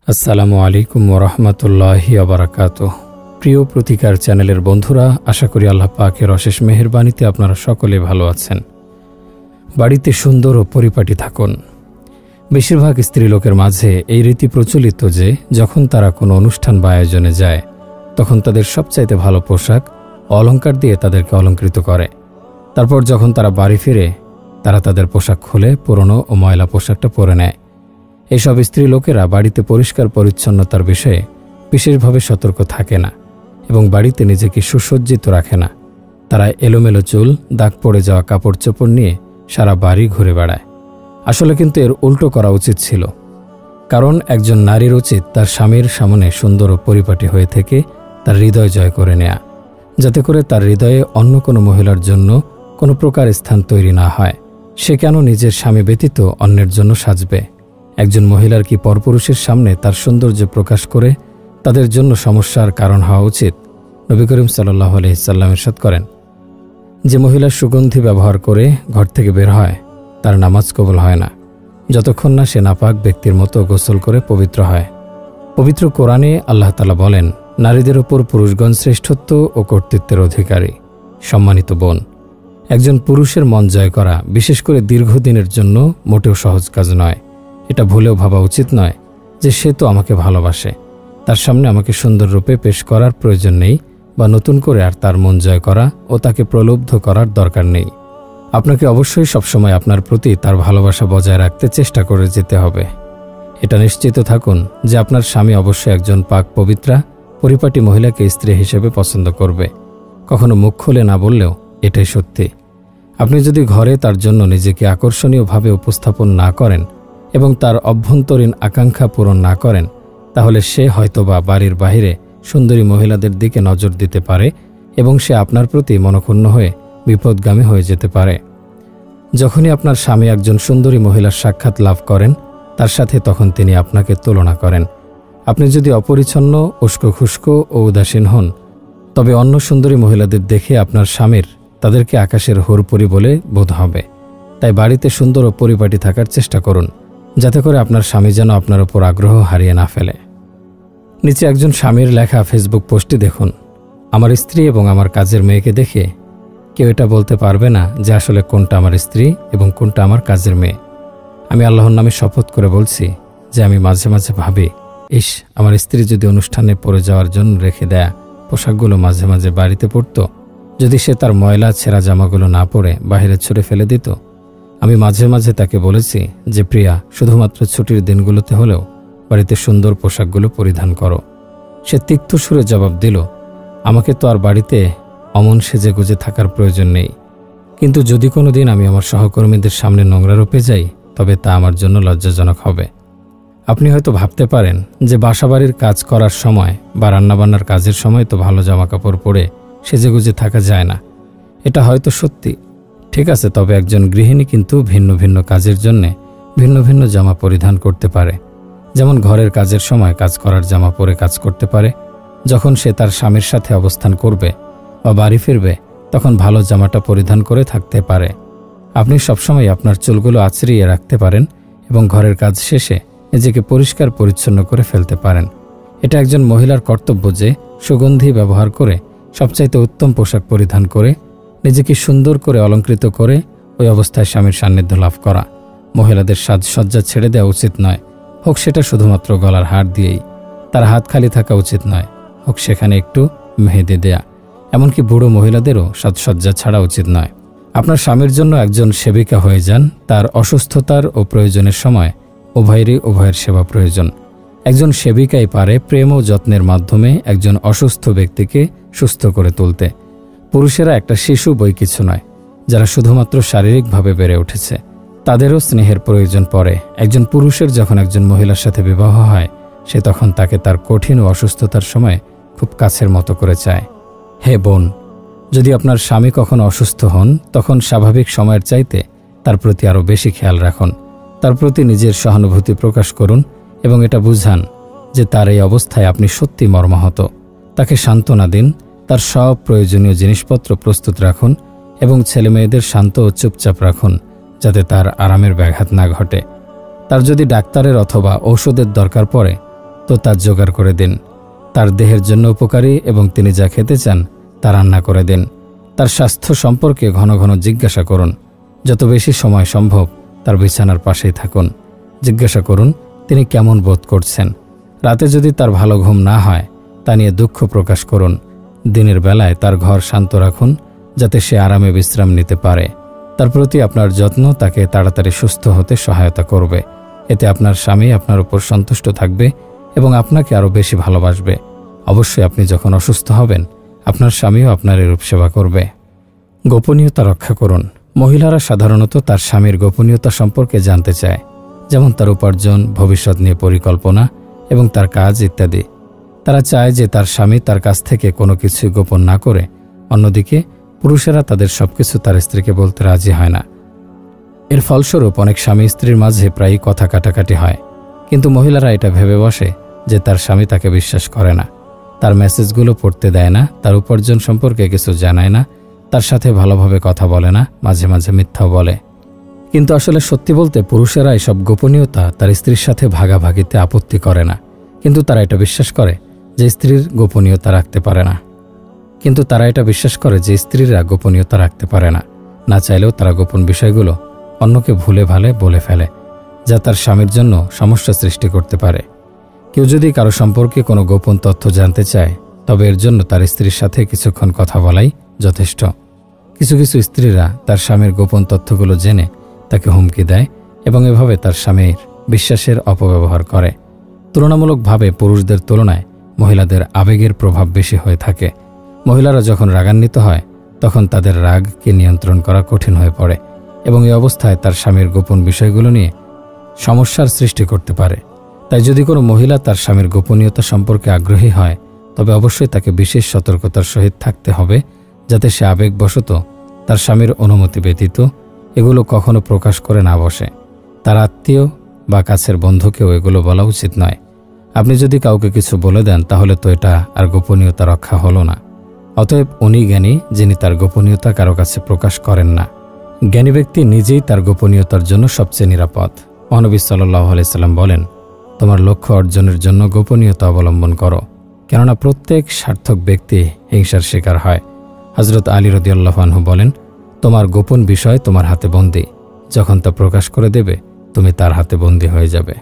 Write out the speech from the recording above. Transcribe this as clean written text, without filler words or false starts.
আসসালামু আলাইকুম ওরহমতুল্লাহি ওবারাকাতুহ। প্রিয় প্রতিকার চ্যানেলের বন্ধুরা, আশা করি আল্লাহ পাকের অশেষ মেহেরবানিতে আপনারা সকলে ভালো আছেন। বাড়িতে সুন্দর ও পরিপাটি থাকুন। বেশিরভাগ স্ত্রীলোকের মাঝে এই রীতি প্রচলিত যে যখন তারা কোনো অনুষ্ঠান বা আয়োজনে যায় তখন তাদের সবচাইতে ভালো পোশাক অলংকার দিয়ে তাদেরকে অলঙ্কৃত করে। তারপর যখন তারা বাড়ি ফিরে তারা তাদের পোশাক খুলে পুরনো ও ময়লা পোশাকটা পরে নেয়। এসব স্ত্রী লোকেরা বাড়িতে পরিষ্কার পরিচ্ছন্নতার বিষয়ে বিশেষভাবে সতর্ক থাকে না এবং বাড়িতে নিজেকে সুসজ্জিত রাখে না। তারা এলোমেলো চুল, দাগ পড়ে যাওয়া কাপড় চোপড় নিয়ে সারা বাড়ি ঘুরে বেড়ায়। আসলে কিন্তু এর উল্টো করা উচিত ছিল, কারণ একজন নারীর উচিত তার স্বামীর সামনে সুন্দর ও পরিপাটি হয়ে থেকে তার হৃদয় জয় করে নেয়া, যাতে করে তার হৃদয়ে অন্য কোনো মহিলার জন্য কোনো প্রকার স্থান তৈরি না হয়। সে কেন নিজের স্বামী ব্যতীত অন্যের জন্য সাজবে? একজন মহিলার কি পরপুরুষের সামনে তার সৌন্দর্য প্রকাশ করে তাদের জন্য সমস্যার কারণ হওয়া উচিত? নবী করিম সাল্লাল্লাহু আলাইহি সাল্লাম ইরশাদ করেন, যে মহিলা সুগন্ধি ব্যবহার করে ঘর থেকে বের হয় তার নামাজ কবুল হয় না যতক্ষণ না সে নাপাক ব্যক্তির মতো গোসল করে পবিত্র হয়। পবিত্র কোরআনে আল্লাহ তাআলা বলেন, নারীদের ওপর পুরুষগণ শ্রেষ্ঠত্ব ও কর্তৃত্বের অধিকারী। সম্মানিত বোন, একজন পুরুষের মন জয় করা বিশেষ করে দীর্ঘদিনের জন্য মোটেও সহজ কাজ নয়। এটা ভুলেও ভাবা উচিত নয় যে সে তো আমাকে ভালোবাসে, তার সামনে আমাকে সুন্দর রূপে পেশ করার প্রয়োজন নেই, বা নতুন করে আর তার মন জয় করা ও তাকে প্রলুব্ধ করার দরকার নেই। আপনাকে অবশ্যই সবসময় আপনার প্রতি তার ভালোবাসা বজায় রাখতে চেষ্টা করে যেতে হবে। এটা নিশ্চিত থাকুন যে আপনার স্বামী অবশ্যই একজন পাক পবিত্রা পরিপাটি মহিলাকে স্ত্রী হিসেবে পছন্দ করবে। কখনো মুখ খুলে না বললেও এটাই সত্যি। আপনি যদি ঘরে তার জন্য নিজেকে আকর্ষণীয়ভাবে উপস্থাপন না করেন এবং তার অভ্যন্তরীণ আকাঙ্ক্ষা পূরণ না করেন, তাহলে সে হয়তোবা বাড়ির বাইরে সুন্দরী মহিলাদের দিকে নজর দিতে পারে এবং সে আপনার প্রতি মনক্ষুণ্ণ হয়ে বিপদগামী হয়ে যেতে পারে। যখনই আপনার স্বামী একজন সুন্দরী মহিলার সাক্ষাৎ লাভ করেন তার সাথে, তখন তিনি আপনাকে তুলনা করেন। আপনি যদি অপরিচ্ছন্ন, উস্কো খুস্কো ও উদাসীন হন, তবে অন্য সুন্দরী মহিলাদের দেখে আপনার স্বামীর তাদেরকে আকাশের হুরপুরি বলে বোধ হবে। তাই বাড়িতে সুন্দর ও পরিপাটি থাকার চেষ্টা করুন, যাতে করে আপনার স্বামী যেন আপনার উপর আগ্রহ হারিয়ে না ফেলে। নিচে একজন স্বামীর লেখা ফেসবুক পোস্টটি দেখুন। আমার স্ত্রী এবং আমার কাজের মেয়েকে দেখে কেউ এটা বলতে পারবে না যে আসলে কোনটা আমার স্ত্রী এবং কোনটা আমার কাজের মেয়ে। আমি আল্লাহর নামে শপথ করে বলছি যে আমি মাঝে মাঝে ভাবি, ইস, আমার স্ত্রী যদি অনুষ্ঠানে পরে যাওয়ার জন্য রেখে দেয়া পোশাকগুলো মাঝে মাঝে বাড়িতে পরত, যদি সে তার ময়লা ছেঁড়া জামাগুলো না পরে বাইরে ছুঁড়ে ফেলে দিত। আমি মাঝে মাঝে তাকে বলেছি যে প্রিয়া, শুধুমাত্র ছুটির দিনগুলোতে হলেও বাড়িতে সুন্দর পোশাকগুলো পরিধান করো। সে তিক্ত সুরে জবাব দিল, আমাকে তো আর বাড়িতে অমন সেজে গুজে থাকার প্রয়োজন নেই, কিন্তু যদি কোনো দিন আমি আমার সহকর্মীদের সামনে নোংরা রূপে যাই তবে তা আমার জন্য লজ্জাজনক হবে। আপনি হয়তো ভাবতে পারেন যে বাসাবাড়ির কাজ করার সময় বা রান্নাবান্নার কাজের সময় তো ভালো জামাকাপড় পরে সেজে গুজে থাকা যায় না। এটা হয়তো সত্যি, ঠিক আছে, তবে একজন গৃহিণী কিন্তু ভিন্ন ভিন্ন কাজের জন্যে ভিন্ন ভিন্ন জামা পরিধান করতে পারে। যেমন ঘরের কাজের সময় কাজ করার জামা পরে কাজ করতে পারে, যখন সে তার স্বামীর সাথে অবস্থান করবে বা বাড়ি ফিরবে তখন ভালো জামাটা পরিধান করে থাকতে পারে। আপনি সবসময় আপনার চুলগুলো আঁচড়িয়ে রাখতে পারেন এবং ঘরের কাজ শেষে নিজেকে পরিষ্কার পরিচ্ছন্ন করে ফেলতে পারেন। এটা একজন মহিলার কর্তব্য যে সুগন্ধি ব্যবহার করে সবচাইতে উত্তম পোশাক পরিধান করে নিজেকে সুন্দর করে অলঙ্কৃত করে ওই অবস্থায় স্বামীর সান্নিধ্য লাভ করা। মহিলাদের সাজসজ্জা ছেড়ে দেওয়া উচিত নয়, হোক সেটা শুধুমাত্র গলার হার দিয়েই। তার হাত খালি থাকা উচিত নয়, হোক সেখানে একটু মেহেদি দেয়া। এমনকি বুড়ো মহিলাদেরও সাজসজ্জা ছাড়া উচিত নয়। আপনার স্বামীর জন্য একজন সেবিকা হয়ে যান। তার অসুস্থতার ও প্রয়োজনের সময় উভয়ের সেবা প্রয়োজন। একজন সেবিকাই পারে প্রেম ও যত্নের মাধ্যমে একজন অসুস্থ ব্যক্তিকে সুস্থ করে তুলতে। পুরুষেরা একটা শিশু বই কিছু নয়, যারা শুধুমাত্র শারীরিকভাবে বেড়ে উঠেছে। তাদেরও স্নেহের প্রয়োজন পড়ে। একজন পুরুষের যখন একজন মহিলার সাথে বিবাহ হয়, সে তখন তাকে তার কঠিন ও অসুস্থতার সময় খুব কাছের মতো করে চায়। হে বোন, যদি আপনার স্বামী কখনো অসুস্থ হন, তখন স্বাভাবিক সময়ের চাইতে তার প্রতি আরও বেশি খেয়াল রাখুন। তার প্রতি নিজের সহানুভূতি প্রকাশ করুন এবং এটা বুঝান যে তার এই অবস্থায় আপনি সত্যি মর্মাহত। তাকে সান্ত্বনা দিন, তার সব প্রয়োজনীয় জিনিসপত্র প্রস্তুত রাখুন এবং ছেলেমেয়েদের শান্ত ও চুপচাপ রাখুন, যাতে তার আরামের ব্যাঘাত না ঘটে। তার যদি ডাক্তারের অথবা ঔষধের দরকার পড়ে তো তা জোগাড় করে দিন। তার দেহের জন্য উপকারী এবং তিনি যা খেতে চান তা রান্না করে দিন। তার স্বাস্থ্য সম্পর্কে ঘন ঘন জিজ্ঞাসা করুন। যত বেশি সময় সম্ভব তার বিছানার পাশেই থাকুন। জিজ্ঞাসা করুন তিনি কেমন বোধ করছেন। রাতে যদি তার ভালো ঘুম না হয় তা নিয়ে দুঃখ প্রকাশ করুন। দিনের বেলায় তার ঘর শান্ত রাখুন যাতে সে আরামে বিশ্রাম নিতে পারে। তার প্রতি আপনার যত্ন তাকে তাড়াতাড়ি সুস্থ হতে সহায়তা করবে। এতে আপনার স্বামী আপনার উপর সন্তুষ্ট থাকবে এবং আপনাকে আরও বেশি ভালোবাসবে। অবশ্যই আপনি যখন অসুস্থ হবেন আপনার স্বামীও আপনার এরূপ সেবা করবে। গোপনীয়তা রক্ষা করুন। মহিলারা সাধারণত তার স্বামীর গোপনীয়তা সম্পর্কে জানতে চায়, যেমন তার উপার্জন, ভবিষ্যৎ নিয়ে পরিকল্পনা এবং তার কাজ ইত্যাদি। তারা চায় যে তার স্বামী তার কাছ থেকে কোনো কিছু গোপন না করে। অন্যদিকে পুরুষেরা তাদের সবকিছু তার স্ত্রীকে বলতে রাজি হয় না। এর ফলস্বরূপ অনেক স্বামী স্ত্রীর মাঝে প্রায়ই কথা কাটাকাটি হয়। কিন্তু মহিলারা এটা ভেবে বসে যে তার স্বামী তাকে বিশ্বাস করে না, তার মেসেজগুলো পড়তে দেয় না, তার উপার্জন সম্পর্কে কিছু জানায় না, তার সাথে ভালোভাবে কথা বলে না, মাঝে মাঝে মিথ্যাও বলে। কিন্তু আসলে সত্যি বলতে পুরুষেরা এসব গোপনীয়তা তার স্ত্রীর সাথে ভাগাভাগিতে আপত্তি করে না। কিন্তু তারা এটা বিশ্বাস করে যে স্ত্রীরা গোপনীয়তা রাখতে পারে না। না চাইলেও তারা গোপন বিষয়গুলো অন্যকে ভুলে ভালে বলে ফেলে, যা তার স্বামীর জন্য সমস্যা সৃষ্টি করতে পারে। কেউ যদি কারো সম্পর্কে কোনো গোপন তথ্য জানতে চায় তবে এর জন্য তার স্ত্রীর সাথে কিছুক্ষণ কথা বলাই যথেষ্ট। কিছু কিছু স্ত্রীরা তার স্বামীর গোপন তথ্যগুলো জেনে তাকে হুমকি দেয় এবং এভাবে তার স্বামীর বিশ্বাসের অপব্যবহার করে। তুলনামূলকভাবে পুরুষদের তুলনায় মহিলাদের আবেগের প্রভাব বেশি হয়ে থাকে। মহিলারা যখন রাগান্বিত হয় তখন তাদের রাগকে নিয়ন্ত্রণ করা কঠিন হয়ে পড়ে এবং এই অবস্থায় তার স্বামীর গোপন বিষয়গুলো নিয়ে সমস্যার সৃষ্টি করতে পারে। তাই যদি কোনো মহিলা তার স্বামীর গোপনীয়তা সম্পর্কে আগ্রহী হয় তবে অবশ্যই তাকে বিশেষ সতর্কতার সহিত থাকতে হবে, যাতে সে আবেগবশত তার স্বামীর অনুমতি ব্যতীত এগুলো কখনো প্রকাশ করে না বসে। তার আত্মীয় বা কাছের বন্ধুকেও এগুলো বলা উচিত নয়। আপনি যদি কাউকে কিছু বলে দেন তাহলে তো এটা আর গোপনীয়তা রক্ষা হলো না। অতএব উনি জ্ঞানী যিনি তার গোপনীয়তা কারো কাছে প্রকাশ করেন না। জ্ঞানী ব্যক্তি নিজেই তার গোপনীয়তার জন্য সবচেয়ে নিরাপদ। মহানবী সাল্লাল্লাহু আলাইহি সাল্লাম বলেন, তোমার লক্ষ্য অর্জনের জন্য গোপনীয়তা অবলম্বন করো, কেননা প্রত্যেক সার্থক ব্যক্তি হিংসার শিকার হয়। হযরত আলী রাদিয়াল্লাহু আনহু বলেন, তোমার গোপন বিষয় তোমার হাতে বন্দী, যখন তা প্রকাশ করে দেবে তুমি তার হাতে বন্দী হয়ে যাবে।